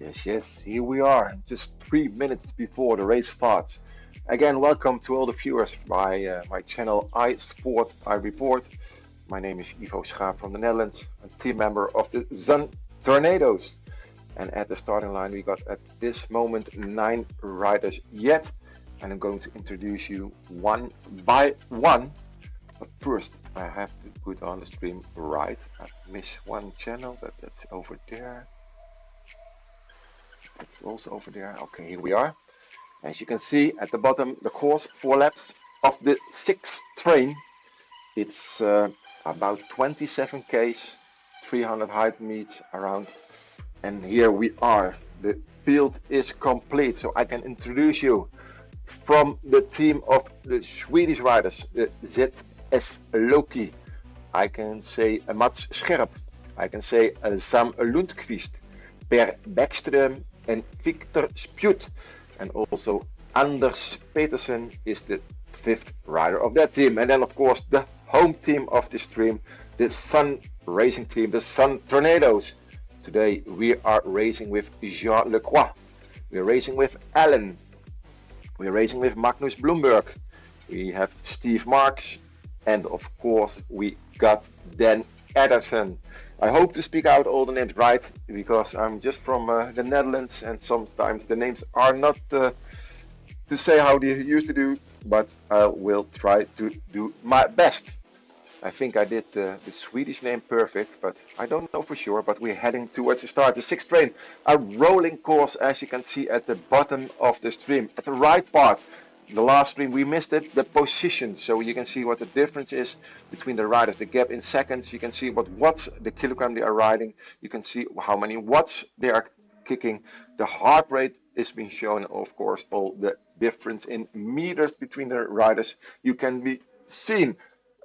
Yes, here we are, just 3 minutes before the race starts. Again, welcome to all the viewers by my channel I Sport, I Report. My name is Ivo Schaap from the Netherlands, a team member of the ZSUN Tornadoes. And at the starting line, we got at this moment 9 riders yet. And I'm going to introduce you one by one. But first, I have to put on the stream right. I miss one channel, but that's over there. It's also over there. Okay, here we are. As you can see at the bottom, the course 4 laps of the 6th train. It's about 27 k's, 300 height meters around. And here we are. The field is complete. So I can introduce you from the team of the Swedish riders, the ZS Loki. I can say Mats Scherp. I can say Sam Lundqvist, Per Bäckström, and Victor Spjut. And also Anders Petersen is the 5th rider of that team. And then of course the home team of this stream, the ZSUN racing team, the ZSUN Tornadoes. Today we are racing with Jean Lecroix. We're racing with Alan. We're racing with Magnus Bloomberg. We have Steve Marks. And of course we got Dan Ederson. I hope to speak out all the names right, because I'm just from the Netherlands and sometimes the names are not to say how they used to do, but I will try to do my best. I think I did the Swedish name perfect, but I don't know for sure. But we're heading towards the start. The 6th train, a rolling course, as you can see at the bottom of the stream. At the right part, the last stream we missed it, the position. So you can see what the difference is between the riders, the gap in seconds. You can see what watts, the kilogram they are riding. You can see how many watts they are kicking. The heart rate is being shown, of course, all the difference in meters between the riders. You can be seen.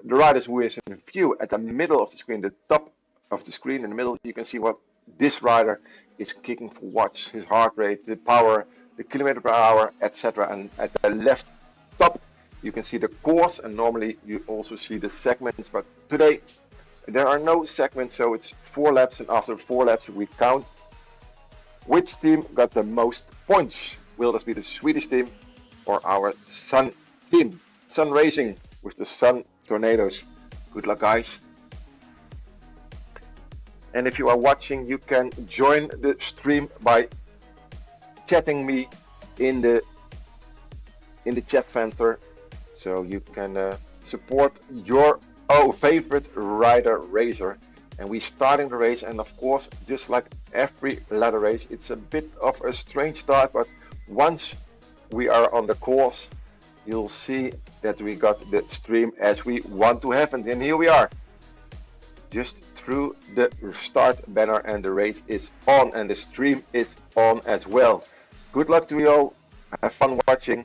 The riders who is in view at the middle of the screen, the top of the screen in the middle, you can see what this rider is kicking for watts, his heart rate, the power, the kilometer per hour, etc. And at the left top, you can see the course, and normally you also see the segments, but today there are no segments, so it's 4 laps, and after 4 laps we count which team got the most points. Will this be the Swedish team or our ZSUN team? ZSUN Racing with the ZSUN Tornadoes. Good luck, guys. And if you are watching, you can join the stream by chatting me in the chat fenster, so you can support your favorite rider racer. And we starting the race, and of course, just like every ladder race, it's a bit of a strange start, but once we are on the course, you'll see that we got the stream as we want to have it. And here we are, just through the start banner, and the race is on, and the stream is on as well. Good luck to you all. Have fun watching.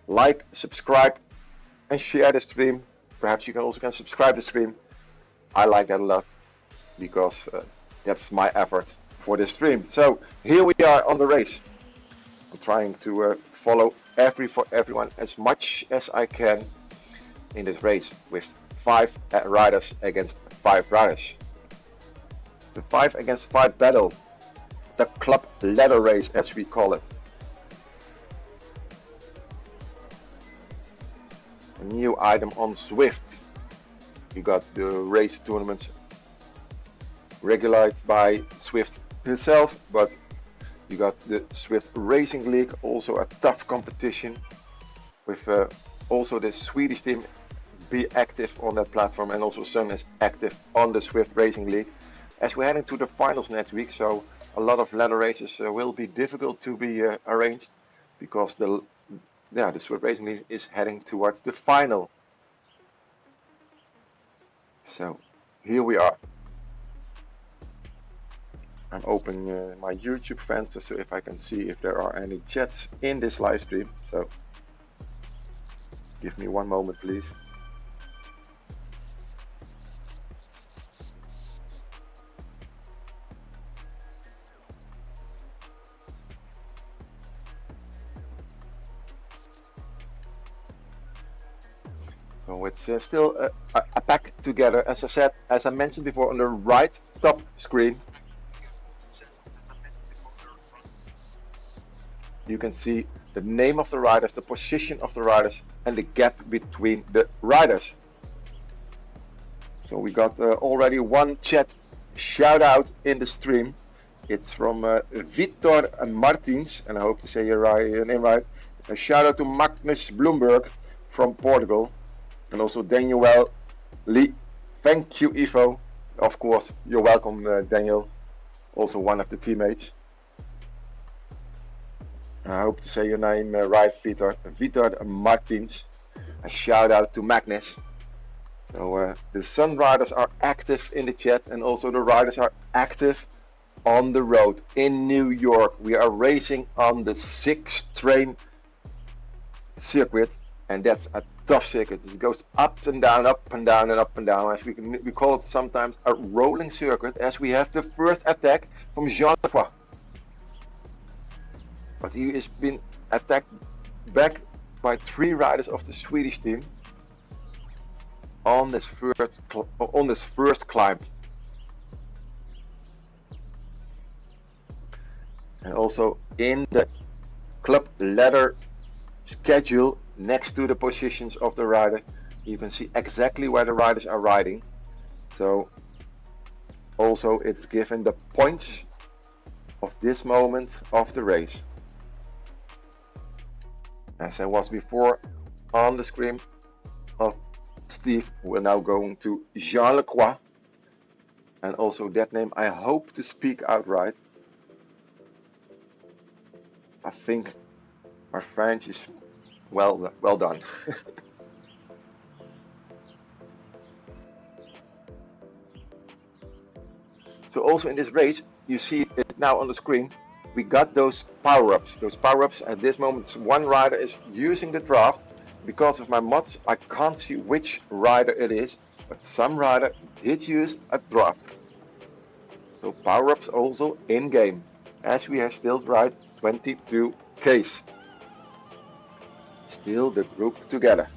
Like, subscribe, and share the stream. Perhaps you can also subscribe the stream. I like that a lot, because that's my effort for the stream. So here we are on the race. I'm trying to follow everyone as much as I can in this race with 5 riders against 5 riders. The 5 against 5 battle, the club ladder race as we call it. A new item on Swift. You got the race tournaments regulated by Swift himself, but you got the Swift Racing League, also a tough competition with also the Swedish team be active on that platform, and also ZSUN is active on the Swift Racing League. As we're heading to the finals next week, so a lot of ladder races will be difficult to be arranged, because the Swift Racing League is heading towards the final. So here we are. I'm opening my YouTube fans to see if I can see if there are any chats in this live stream. So give me one moment, please. So it's still a pack together, as I said, as I mentioned before, on the right top screen. you can see the name of the riders, the position of the riders, and the gap between the riders. So we got already one chat shout out in the stream. It's from Vitor Martins, and I hope to say your name right. A shout out to Magnus Bloomberg from Portugal, and also Daniel Lee. Thank you, Ivo. Of course, you're welcome, Daniel. Also one of the teammates. I hope to say your name right, Vitor. Vitor Martins. A shout out to Magnus. So the Sun riders are active in the chat, and also the riders are active on the road in New York. We are racing on the 6 train circuit, and that's a tough circuit. It goes up and down, up and down, and up and down. As we call it sometimes a rolling circuit, as we have the first attack from Jean-Lacroix. But he has been attacked back by 3 riders of the Swedish team on this first climb. And also in the club ladder schedule next to the positions of the rider, you can see exactly where the riders are riding. So also it's given the points of this moment of the race. As I was before on the screen of Steve, we're now going to Jean-Lacroix, and also that name I hope to speak out right. I think our French is well done. So also in this race, you see it now on the screen, we got those power-ups. Those power-ups at this moment, one rider is using the draft. Because of my mods, I can't see which rider it is, but some rider did use a draft. So power-ups also in game, as we have still ride 22 Ks. Still the group together.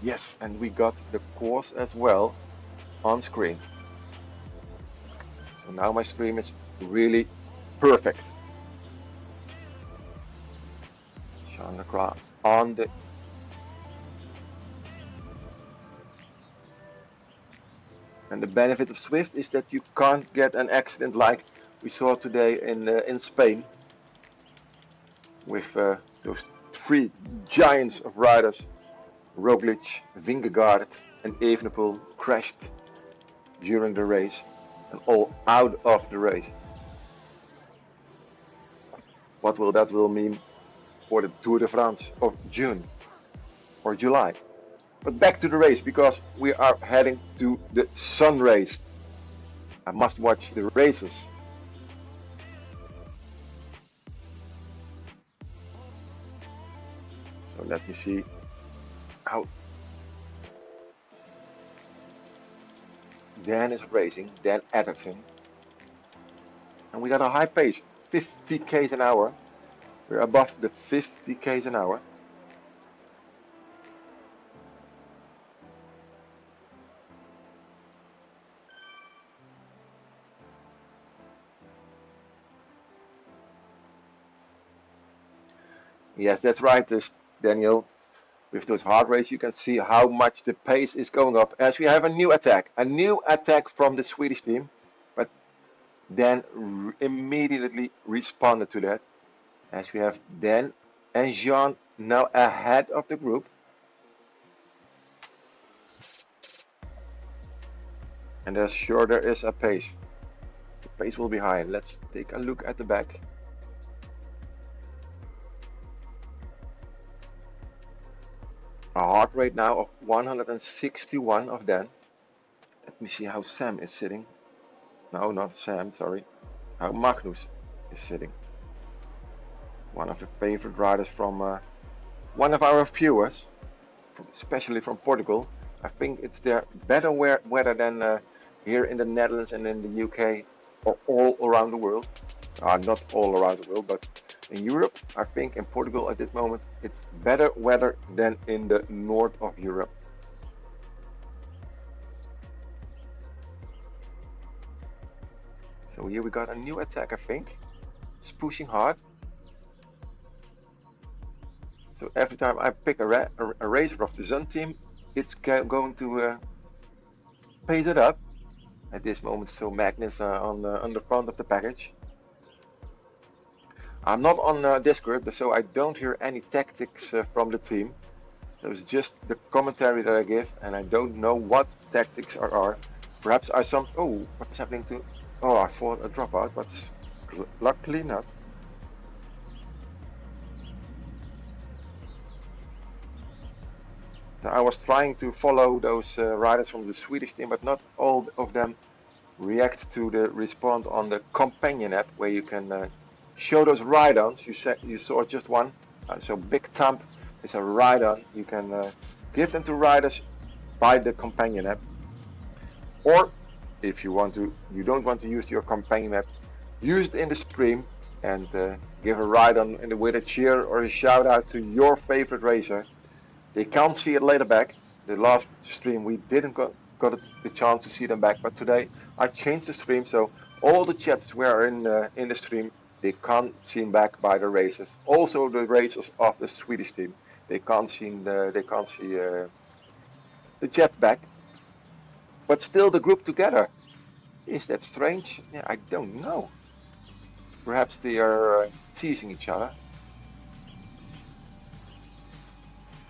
Yes, and we got the course as well on screen. So now my stream is really perfect. Jean-Lacroix on the and the benefit of Swift is that you can't get an accident like we saw today in Spain with those 3 giants of riders, Roglic, Vingegaard and Evenepoel crashed during the race and all out of the race. What will that mean for the Tour de France of June or July? But back to the race, because we are heading to the Sun race. I must watch the races. So let me see how Dan is racing, Dan Atherton. And we got a high pace, 50 k's an hour. We're above the 50 k's an hour. Yes, that's right, Daniel. With those hard races, you can see how much the pace is going up as we have a new attack from the Swedish team. But Dan immediately responded to that, as we have Dan and Jean now ahead of the group. And there is a pace. The pace will be high. Let's take a look at the back. A heart rate now of 161 of Dan. Let me see how Sam is sitting. No, not Sam, sorry. How Magnus is sitting. One of the favorite riders from one of our viewers, especially from Portugal. I think it's there better weather than here in the Netherlands and in the UK or all around the world. Not all around the world, but in Europe, I think in Portugal at this moment, it's better weather than in the north of Europe. So here we got a new attack, I think. It's pushing hard. So every time I pick a racer of the ZSUN team, it's going to pace it up. At this moment, so Magnus on the front of the package. I'm not on Discord, so I don't hear any tactics from the team. So it's just the commentary that I give, and I don't know what tactics are. Perhaps I some. Oh, what's happening to? Oh, I thought a dropout, but luckily not. So I was trying to follow those riders from the Swedish team, but not all of them react to the response on the companion app, where you can show those ride-ons. You saw just one. So Big Thump is a ride-on. You can give them to riders by the companion app, or if you don't want to use your companion app, use it in the stream and give a ride-on with a cheer or a shout-out to your favorite racer. They can't see it later back. The last stream we didn't got the chance to see them back, but today I changed the stream, so all the chats were in the stream. They can't see them back by the racers. Also the racers of the Swedish team, they can't see the chats back. But still the group together. Is that strange? Yeah, I don't know. Perhaps they are teasing each other.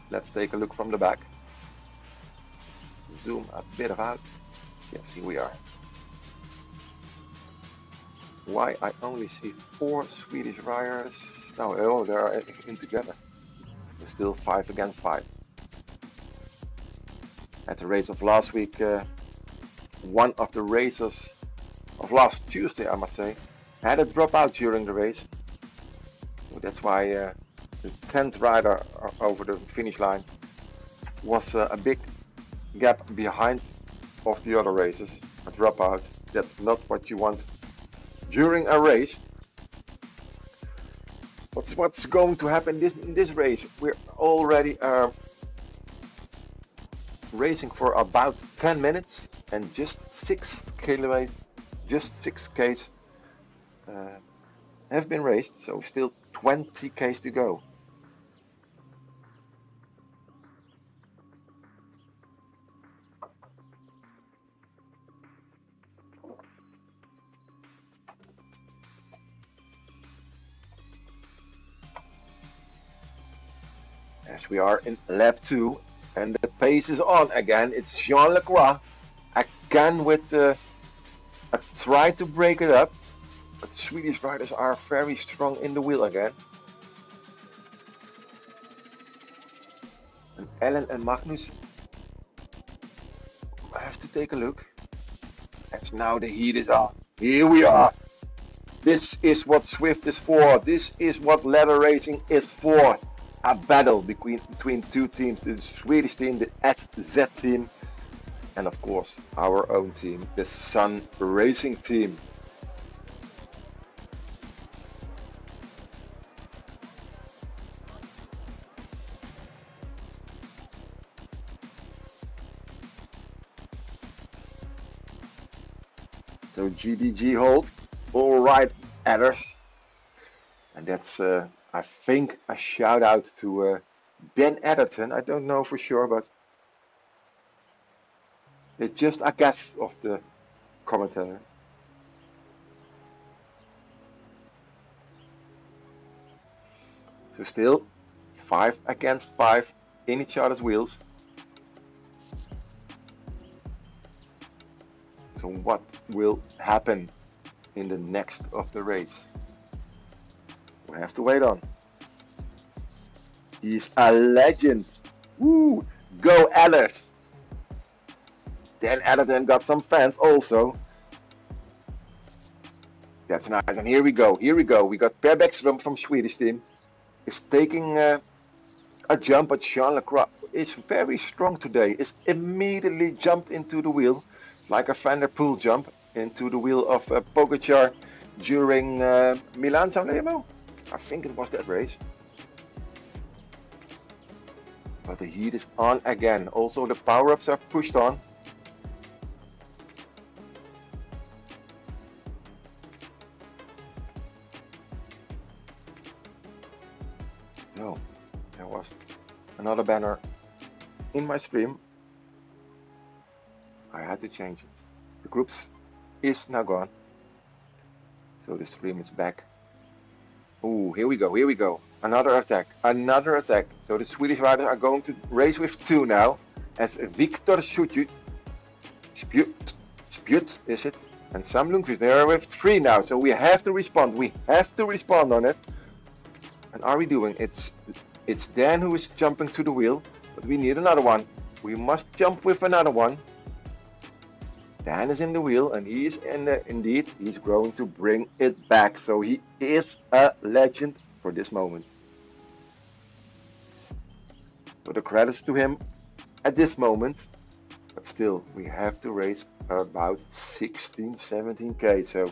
Let's take a look from the back. Zoom a bit out. Yes, here we are. Why I only see 4 Swedish riders? No, oh, they are in together. There's still 5 against 5. At the race of last week, one of the racers of last Tuesday, I must say, had a dropout during the race. So that's why the 10th rider over the finish line was a big gap behind of the other races. A dropout, that's not what you want during a race. What's going to happen in this race? We're already racing for about 10 minutes and just 6 kilometers, just 6 Ks have been raced, so still 20 Ks to go. As we are in lap 2 and the pace is on again, it's Jean Lacroix again with a try to break it up, but the Swedish riders are very strong in the wheel again. And Ellen and Magnus, I have to take a look. As now the heat is on. Here we are. This is what Swift is for. This is what ladder racing is for. A battle between 2 teams, the Swedish team, the SZ team, and of course our own team, the ZSUN Racing team. So GDG hold, all right adders, and that's I think a shout out to Ben Edgerton. I don't know for sure, but it's just a guess of the commentator. So still 5 against 5 in each other's wheels. So what will happen in the next of the race? We have to wait on. He's a legend. Woo! Go Alice! Dan Adderton got some fans also. That's nice. And here we go. Here we go. We got Per Bäckström from Swedish team. Is taking a jump, but Jean Lacroix is very strong today. Is immediately jumped into the wheel, like a Van der Poel jump into the wheel of Pogacar during Milan-San Remo. I think it was that race. But the heat is on again. Also the power-ups are pushed on. No, there was another banner in my stream. I had to change it. The groups is now gone. So the stream is back. Oh, here we go, here we go. Another attack, another attack. So the Swedish riders are going to race with 2 now. As Victor Spjut is it? And Sam Lundqvist, they are with 3 now. So we have to respond, on it. And are we doing? It's Dan who is jumping to the wheel, but we need another one. We must jump with another one. Dan is in the wheel, and he is indeed, he's going to bring it back. So he is a legend for this moment. So the credits to him at this moment, but still, we have to race about 16-17k, so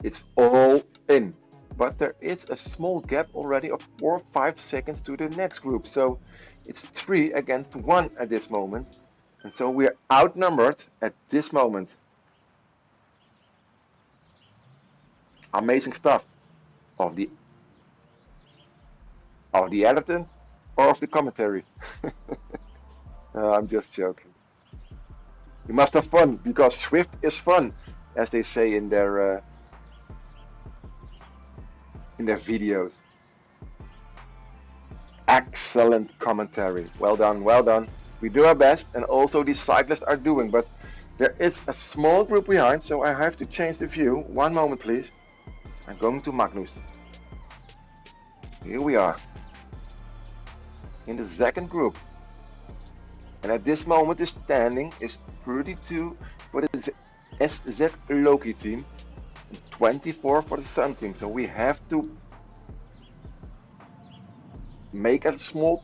it's all in. But there is a small gap already of 4 or 5 seconds to the next group, so it's 3 against 1 at this moment. And so we're outnumbered at this moment. Amazing stuff of the editor or of the commentary. I'm just joking. You must have fun, because Swift is fun, as they say in their videos. Excellent commentary. Well done, well done. We do our best, and also these cyclists are doing, but there is a small group behind, so I have to change the view. One moment, please. I'm going to Magnus. Here we are in the second group, and at this moment the standing is 32 for the SZ Loki team and 24 for the ZSUN team. So we have to make a small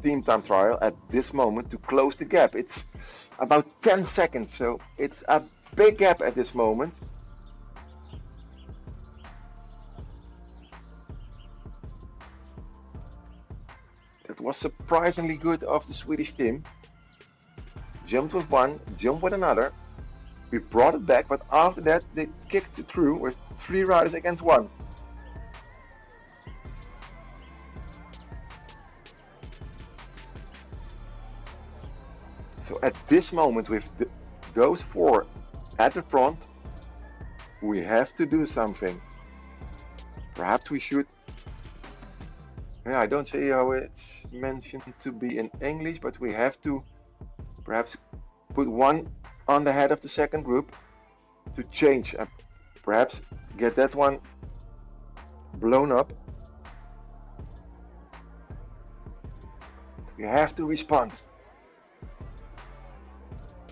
team time trial at this moment to close the gap. It's about 10 seconds, so it's a big gap at this moment. It was surprisingly good of the Swedish team. Jumped with one, jumped with another. We brought it back, but after that they kicked it through with 3 riders against 1. So at this moment, with those 4 at the front, we have to do something. Perhaps we should. Yeah, I don't see how it's mentioned to be in English, but we have to perhaps put one on the head of the second group to change. Perhaps get that one blown up. We have to respond.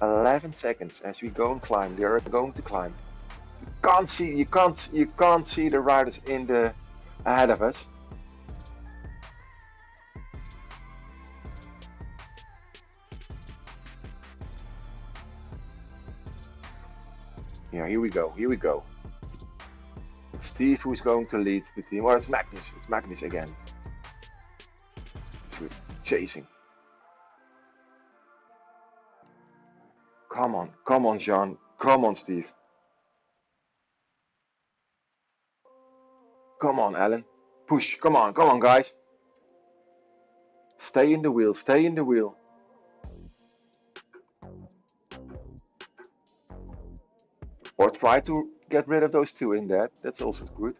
11 seconds as we go and climb. They are going to climb. You can't see the riders in the ahead of us. Yeah, here we go. Here we go. It's Steve who's going to lead the team. Or it's Magnus. It's Magnus again. It's chasing. Come on, Jean. Come on, Steve. Come on, Alan. Push. Come on, guys. Stay in the wheel. Stay in the wheel. Or try to get rid of those 2 in that. That's also good.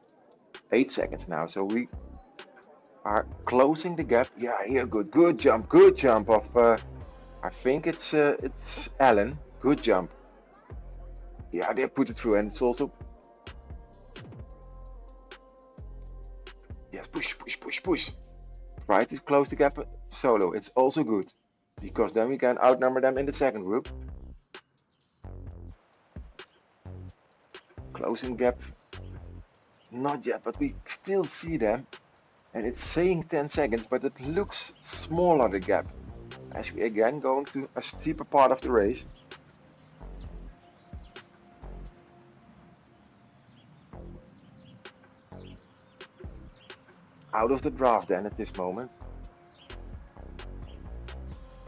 8 seconds now. So we are closing the gap. Yeah, here, good. Good jump. Good jump of. I think it's Alan. Good jump. Yeah, they put it through, and it's also. Yes, push. Try to close the gap solo. It's also good, because then we can outnumber them in the second group. Closing gap. Not yet, but we still see them. And it's saying 10 seconds, but it looks smaller, the gap. As we again going to a steeper part of the race. Out of the draft then at this moment.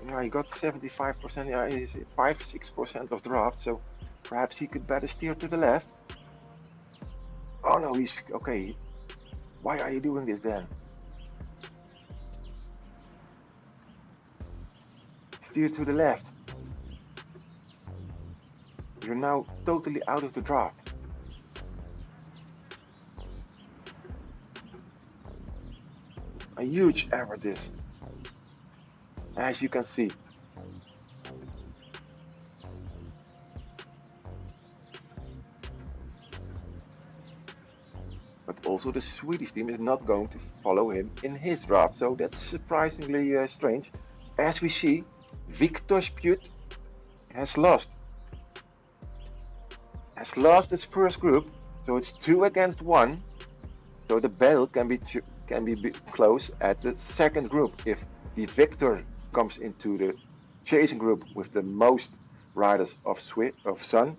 Yeah, he got 75%, yeah, 5-6% of draft, so perhaps he could better steer to the left. Oh no, he's okay. Why are you doing this then? steer to the left. You're now totally out of the draft. A huge error this, as you can see. But also the Swedish team is not going to follow him in his draft, so that's surprisingly strange. As we see, Victor Spjut has lost his first group, so it's 2 against 1. So the battle can be close at the second group. If the victor comes into the chasing group with the most riders of ZSUN,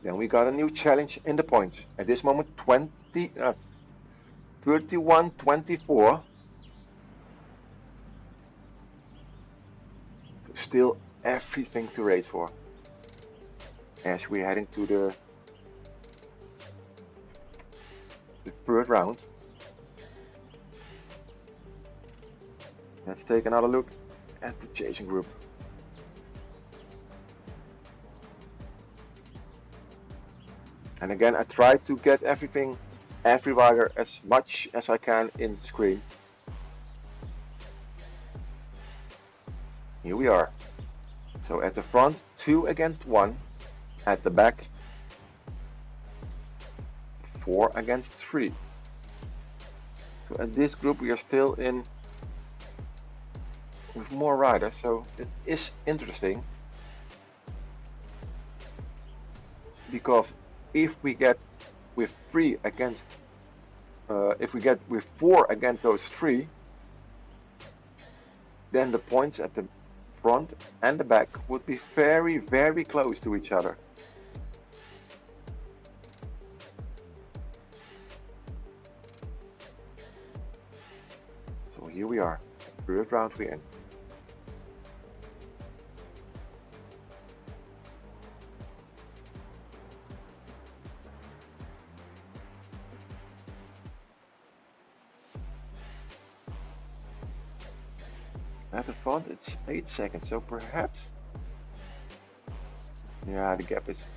then we got a new challenge in the points. At this moment, 31-24. Still everything to race for. As we're heading to the third round. Let's take another look at the chasing group. And again, I try to get every rider as much as I can in the screen. Here we are. So at the front, 2 against 1. At the back, 4 against 3. So at this group we are still in with more riders, so it is interesting. Because if we get with 3 against, if we get with 4 against those 3, then the points at the front and the back would be very, very close to each other. So here we are, third round we're in. At the front it's 8 seconds, so perhaps, yeah, the gap is,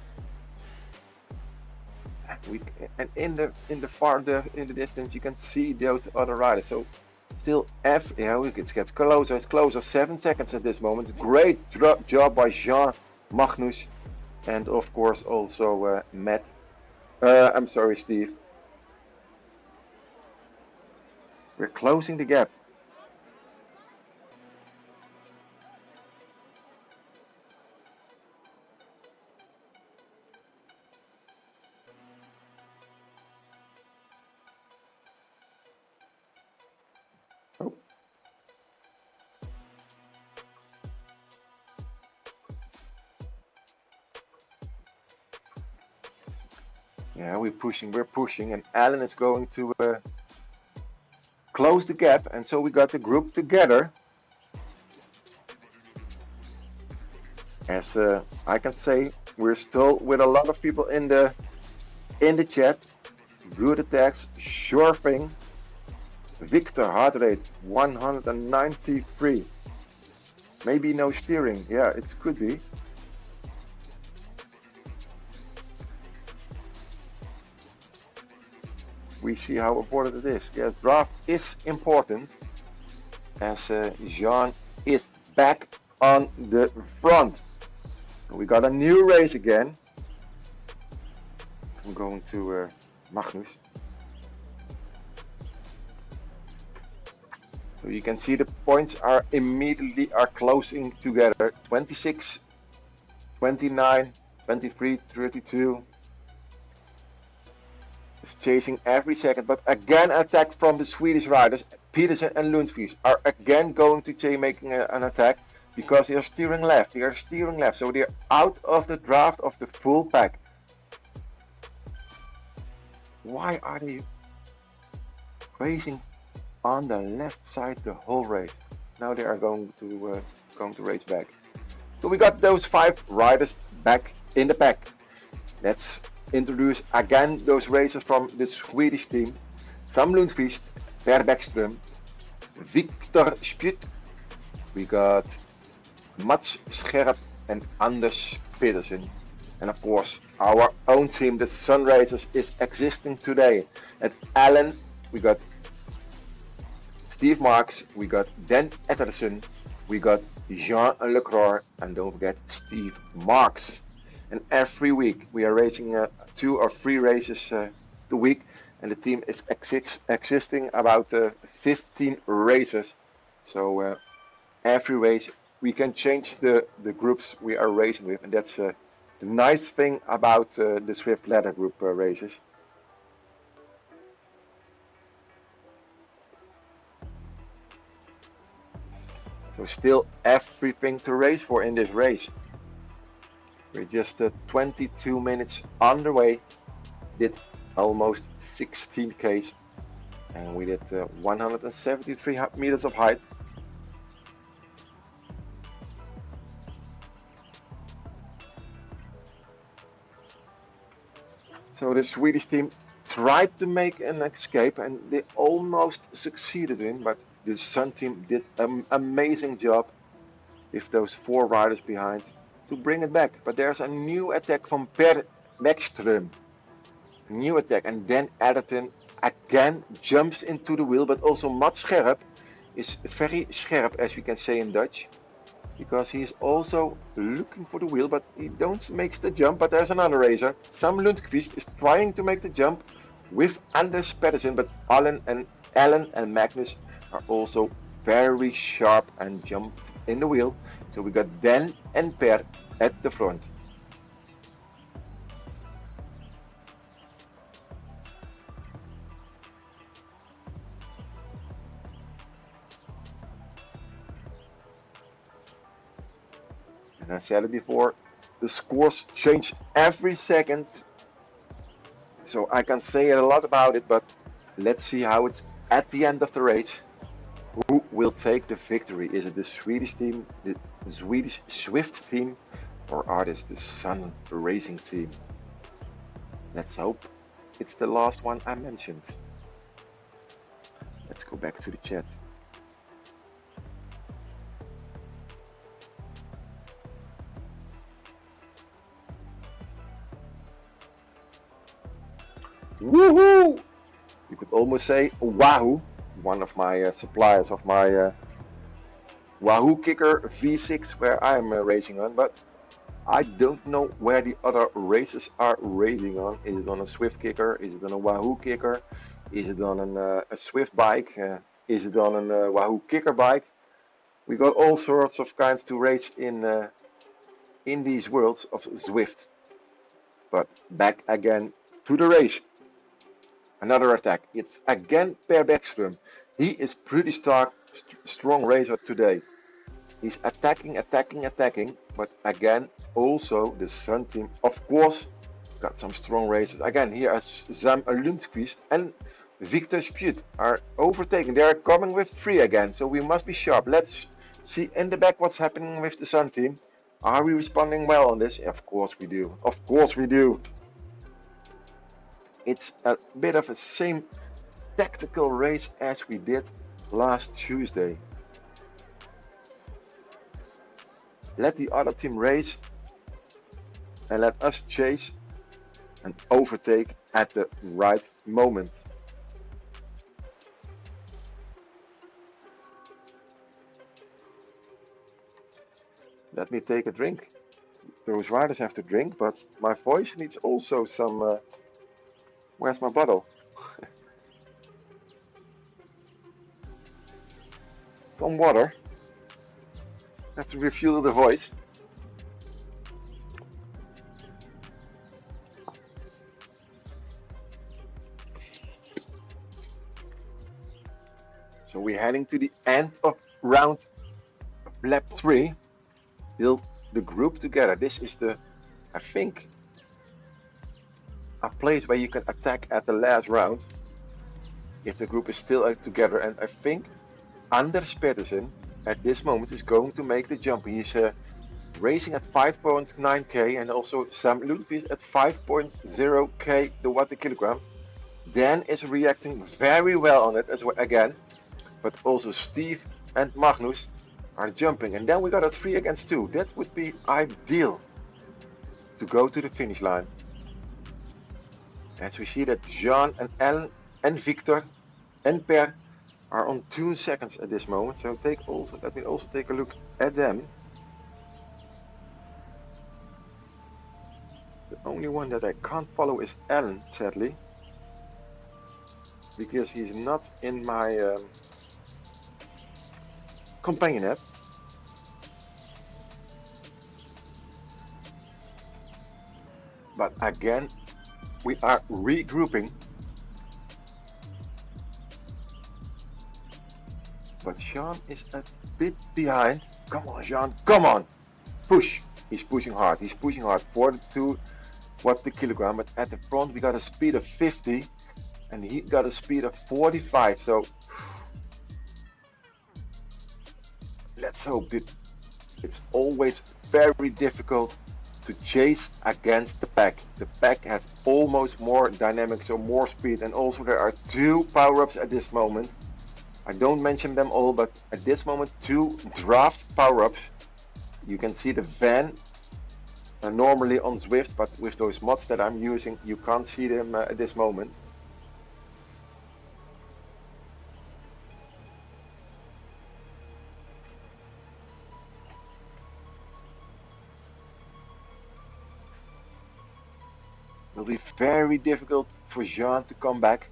and in the distance you can see those other riders. So still it gets closer. It's closer. 7 seconds at this moment. Great job by Jean, Magnus, and of course also Matt. I'm sorry, Steve. We're closing the gap. Yeah, we're pushing, and Alan is going to close the gap, and so we got the group together. As I can say, we're still with a lot of people in the chat. Good attacks, sure thing. Victor heart rate 193. Maybe no steering. Yeah, it could be. We see how important it is. Yes, draft is important, as Jean is back on the front. We got a new race again. I'm going to Magnus. So you can see the points are immediately closing together. 26, 29, 23, 32. Is chasing every second, but again attack from the Swedish riders. Peterson and Lundqvist are again going to making an attack because they are steering left. So they are out of the draft of the full pack. Why are they racing on the left side the whole race? Now they are going to race back. So we got those 5 riders back in the pack. Let's introduce again those racers from the Swedish team. Sam Lundqvist, Per Bäckström, Victor Spjut. We got Mats Scherp and Anders Pedersen. And of course, our own team, the ZSUN Racers, is existing today. At Allen, we got Steve Marks, we got Dan Etterson, we got Jean Lecroix, and don't forget Steve Marks. And every week we are racing 2 or 3 races a week, and the team is existing about 15 races. So every race we can change the groups we are racing with, and that's the nice thing about the Swift Ladder Group races. So still everything to race for in this race. We're just 22 minutes underway, did almost 16 Ks, and we did 173 meters of height. So the Swedish team tried to make an escape, and they almost succeeded in, but the ZSUN team did an amazing job with those 4 riders behind to bring it back. But there's a new attack from Per Bäckström. New attack, and then Adderton again jumps into the wheel, but also Mats Scherp is very sharp, as we can say in Dutch, because he's also looking for the wheel, but he don't make the jump. But there's another racer, Sam Lundqvist, is trying to make the jump with Anders Pedersen, but Alan and Magnus are also very sharp and jumped in the wheel. So we got Dan and Per at the front. And I said it before, the scores change every second. So I can say a lot about it, but let's see how it's at the end of the race. Who will take the victory? Is it the Swedish team, the Swedish Swift team, or are this the ZSUN Racing team? Let's hope it's the last one I mentioned. Let's go back to the chat. Woohoo! You could almost say Wahoo, one of my suppliers of my Wahoo Kicker V6 where I'm racing on, but I don't know where the other races are racing on. Is it on a Swift Kicker? Is it on a Wahoo Kicker? Is it on a Swift bike? Is it on a Wahoo Kicker bike? We got all sorts of kinds to race in these worlds of Swift. But back again to the race. Another attack. It's again Per Bäckström. He is pretty strong racer today. He's attacking, but again, also the ZSUN team, of course, got some strong racers. Again, here as Sam Lundqvist and Victor Spjut are overtaking. They are coming with 3 again, so we must be sharp. Let's see in the back what's happening with the ZSUN team. Are we responding well on this? Of course we do. Of course we do. It's a bit of the same tactical race as we did last Tuesday. Let the other team race and let us chase and overtake at the right moment. Let me take a drink. Those riders have to drink, but my voice needs also some... Where's my bottle? Some water. I have to refuel the voice. So we're heading to the end of round lap 3. Build the group together. This is the, I think, a place where you can attack at the last round if the group is still together, and I think Anders Pedersen at this moment is going to make the jump. He's racing at 5.9k, and also Sam Lundqvist at 5.0k the watt per kilogram. Dan is reacting very well on it as well again, but also Steve and Magnus are jumping, and then we got a 3 against 2. That would be ideal to go to the finish line. As we see that Jean and Ellen and Victor and Per are on 2 seconds at this moment. So let me also take a look at them. The only one that I can't follow is Ellen, sadly, because he's not in my companion app. But again, we are regrouping. But Sean is a bit behind. Come on, Sean, come on! Push! He's pushing hard, 42 watt per kilogram, but at the front we got a speed of 50 and he got a speed of 45, so let's hope that it's always very difficult to chase against the pack. The pack has almost more dynamics, so more speed, and also there are 2 power-ups at this moment. I don't mention them all, but at this moment 2 draft power-ups. You can see the van normally on Zwift, but with those mods that I'm using you can't see them at this moment. It will be very difficult for Jean to come back.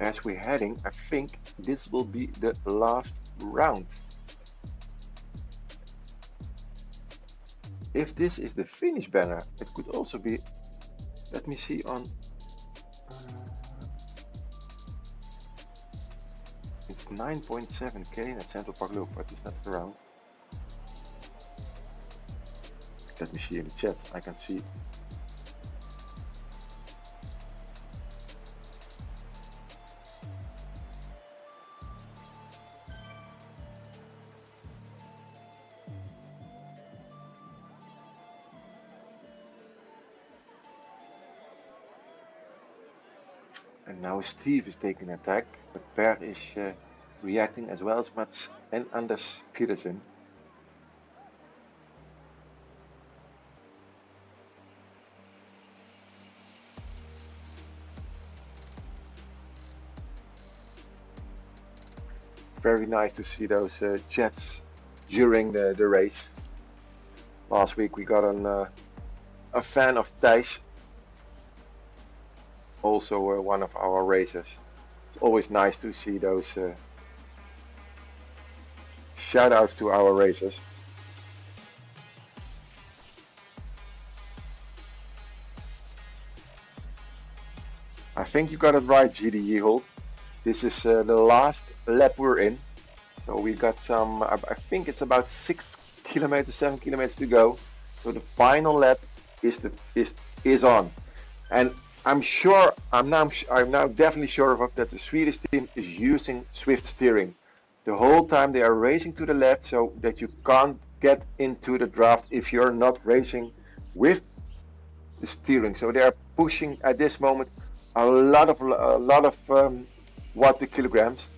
As we're heading, I think this will be the last round. If this is the finish banner, it could also be, let me see on, it's 9.7k at Central Park Loop, but it's not around. Let me see in the chat, I can see. And now Steve is taking an attack, but Per is reacting as well as Mats and Anders Petersen. Very nice to see those chats during the race. Last week we got a fan of Thijs, also one of our racers. It's always nice to see those shout outs to our racers. I think you got it right, GD Yehold. This is the last lap we're in. So we got some, I think it's about 6 kilometers, 7 kilometers to go. So the final lap is on. And I'm now definitely sure of that the Swedish team is using Swift steering. The whole time they are racing to the left so that you can't get into the draft if you're not racing with the steering. So they are pushing at this moment a lot of watt per kilograms.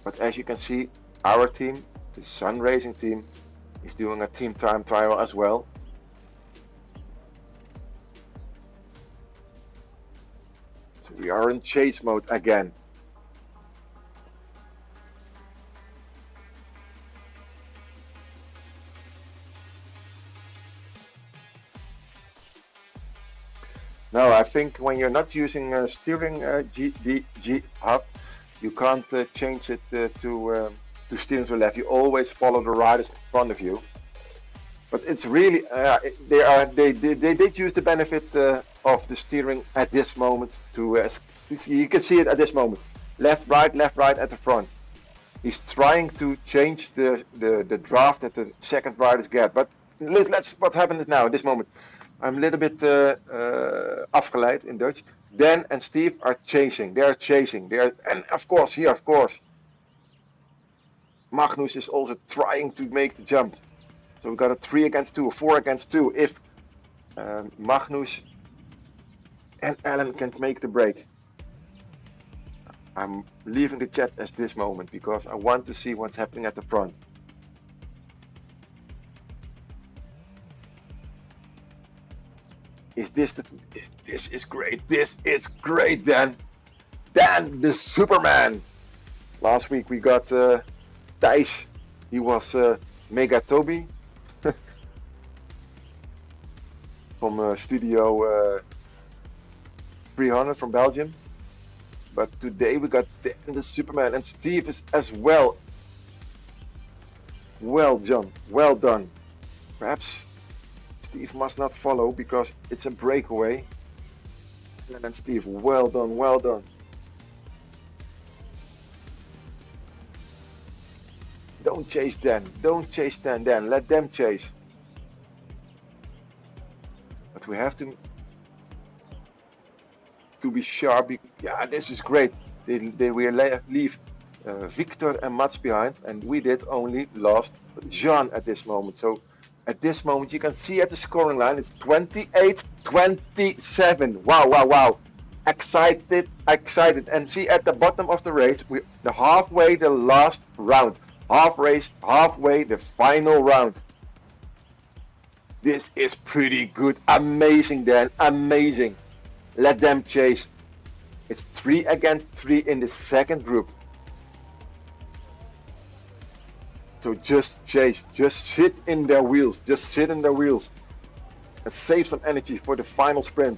But as you can see, our team, the ZSUN Racing team, is doing a team time trial as well. So we are in chase mode again. No, I think when you're not using steering GDG hub, you can't change it to steering to left. You always follow the riders in front of you. But it's really they did use the benefit of the steering at this moment to you can see it at this moment. Left, right at the front. He's trying to change the draft that the second riders get. But let's what happens now at this moment. I'm a little bit afgeleid in Dutch. Dan and Steve are chasing. They are chasing. And of course, Magnus is also trying to make the jump. So we got a 3 against 2, a 4 against 2. If Magnus and Alan can make the break. I'm leaving the chat at this moment because I want to see what's happening at the front. This is great. This is great, Dan. Dan, the Superman. Last week we got Thijs. He was Mega Toby from Studio 300 from Belgium. But today we got Dan, the Superman, and Steve is as well. Well, John, well done. Perhaps Steve must not follow because it's a breakaway. And then Steve, well done, well done. Don't chase Dan, don't chase Dan, let them chase. But we have to be sharp. Yeah, this is great. They will leave Victor and Mats behind, and we did only lost Jean at this moment. So at this moment you can see at the scoring line it's 28-27. Wow, wow, wow. Excited. And see at the bottom of the race, the halfway the last round. Halfway the final round. This is pretty good. Amazing, Dan. Amazing. Let them chase. It's 3 against 3 in the second group. So just chase. Just sit in their wheels. Just sit in their wheels. And save some energy for the final sprint.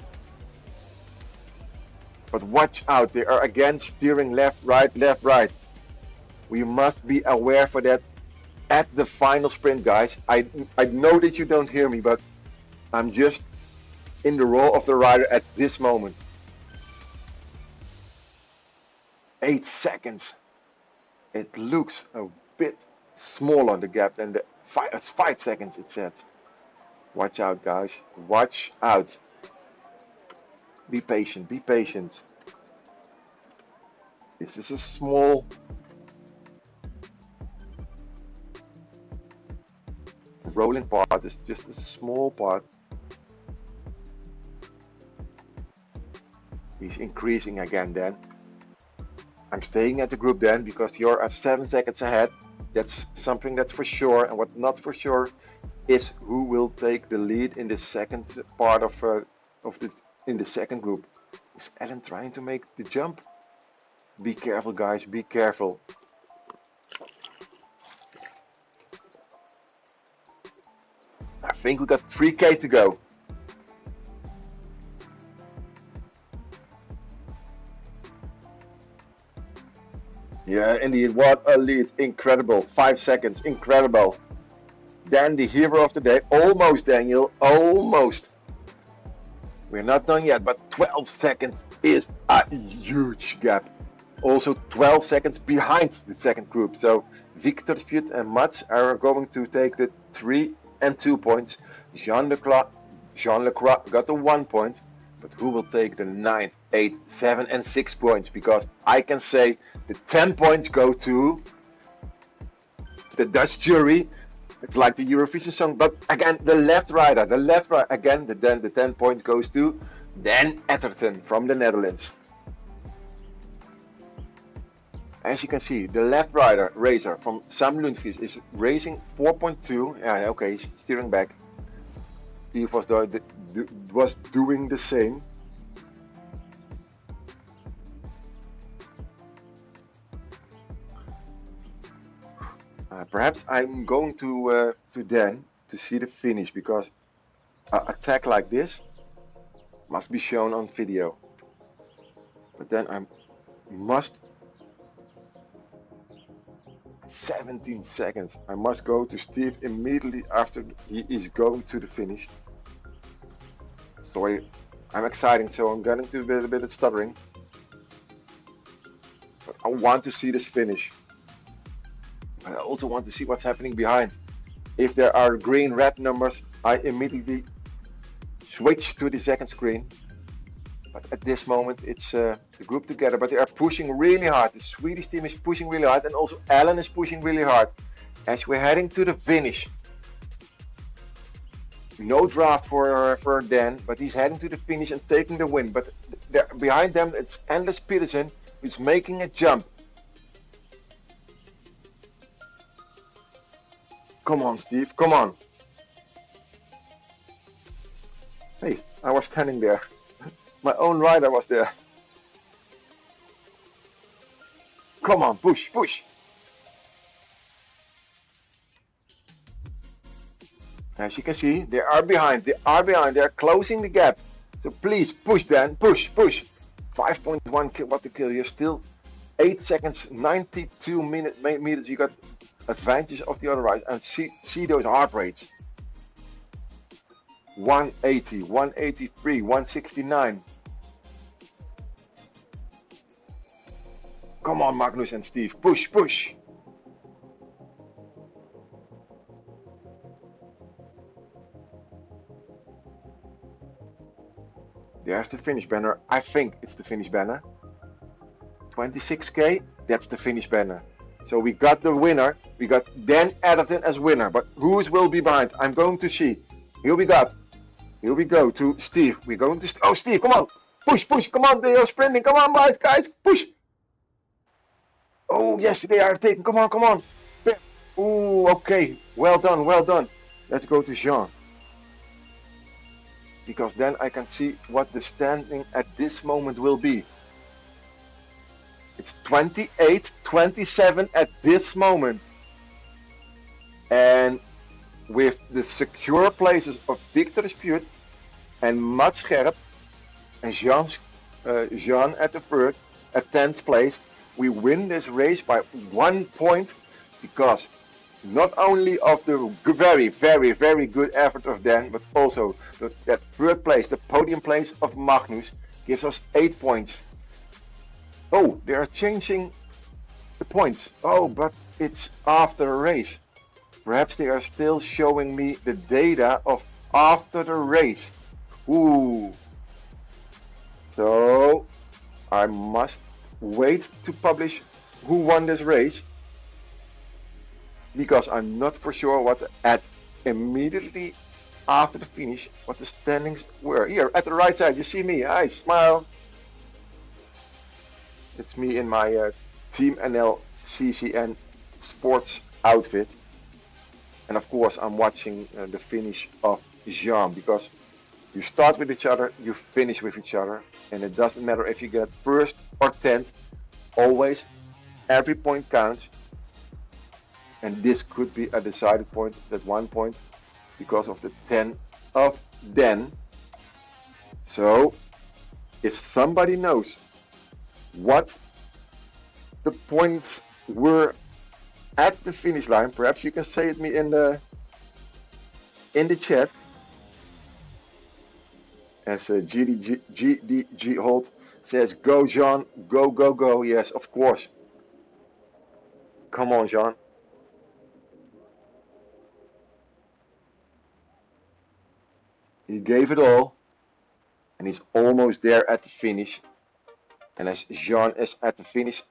But watch out. They are again steering left, right, left, right. We must be aware for that at the final sprint, guys. I know that you don't hear me, but I'm just in the role of the rider at this moment. 8 seconds. It looks a bit smaller, the gap, than it's 5 seconds it said. Watch out, guys. Watch out. Be patient. Be patient. This is a small rolling part. It's just a small part. He's increasing again, Dan. I'm staying at the group, Dan, because you're at 7 seconds ahead. That's something that's for sure, and what's not for sure is who will take the lead in the second part in the second group. Is Alan trying to make the jump? Be careful, guys. Be careful. I think we got 3K to go. Yeah, indeed. What a lead. Incredible. 5 seconds. Incredible. Dan, the hero of the day. Almost, Daniel. Almost. We're not done yet, but 12 seconds is a huge gap. Also 12 seconds behind the second group. So Victor Sput and Mats are going to take the 3 and 2 points. Jean Lecroix got the 1 point. But who will take the 9, 8, 7 and 6 points? Because I can say the 10 points go to the Dutch jury. It's like the Eurovision song, but again the left rider, again then the 10 points goes to Dan Etterton from the Netherlands. As you can see, the left rider racer from Sam Lundqvist is racing 4.2. Yeah, okay, he's steering back. Steve was doing the same. Perhaps I'm going to Dan to see the finish, because an attack like this must be shown on video. But then I must 17 seconds. I must go to Steve immediately after he is going to the finish. Sorry, I'm excited, so I'm getting to a bit of stuttering. But I want to see this finish. I also want to see what's happening behind. If there are green, red numbers, I immediately switch to the second screen. But at this moment, it's the group together. But they are pushing really hard. The Swedish team is pushing really hard, and also Alan is pushing really hard as we're heading to the finish. No draft for Dan, but he's heading to the finish and taking the win. But behind them, it's Endless Peterson who's making a jump. Come on, Steve, come on. Hey, I was standing there. My own rider was there. Come on, push, push. As you can see, they are behind. They are closing the gap. So please push, Dan. Push, push. 5.1 kill. What to kill? You're still 8 seconds, 92 meters. You got advantage of the other riders. And see those heart rates. 180, 183, 169. Come on, Magnus and Steve. Push, push. There's the finish banner. I think it's the finish banner. 26k, that's the finish banner. So we got the winner. We got Dan Atherton as winner. But who will be behind? I'm going to see. Here we go to Steve. We're going to... Oh, Steve, come on. Push, push. Come on, they are sprinting. Come on, guys. Push. Oh, yes, they are taking. Come on, come on. Oh, okay. Well done, well done. Let's go to Jean. Because then I can see what the standing at this moment will be. It's 28-27 at this moment. And with the secure places of Victor Dispute and Mats Scherp and Jean at the third, at 10th place, we win this race by 1 point because not only of the very, very, very good effort of Dan, but also that third place, the podium place of Magnus, gives us 8 points. Oh, they are changing the points. Oh, but it's after a race. Perhaps they are still showing me the data of after the race. Ooh. So I must wait to publish who won this race, because I'm not for sure what at immediately after the finish what the standings were. Here at the right side you see me. I smile. It's me in my Team NL CCN sports outfit, and of course I'm watching the finish of Jean, because you start with each other, you finish with each other, and it doesn't matter if you get first or 10th, always every point counts. And this could be a decided point, that 1 point, because of the 10 of Dan. So if somebody knows what the points were at the finish line, perhaps you can say it me in the chat. As GDG Holt says, go Jean, go, go, go. Yes, of course. Come on, Jean. He gave it all, and he's almost there at the finish. And as Jean is at the finish,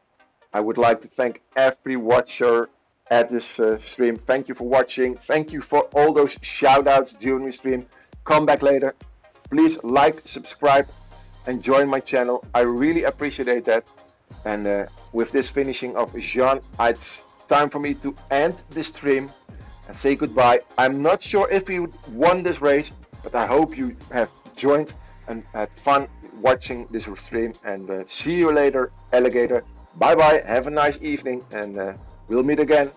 I would like to thank every watcher at this stream. Thank you for watching. Thank you for all those shout outs during the stream. Come back later. Please like, subscribe, and join my channel. I really appreciate that. And with this finishing of Jean, it's time for me to end this stream and say goodbye. I'm not sure if you won this race, but I hope you have joined and had fun watching this stream. And see you later, alligator. Bye bye, have a nice evening, and we'll meet again.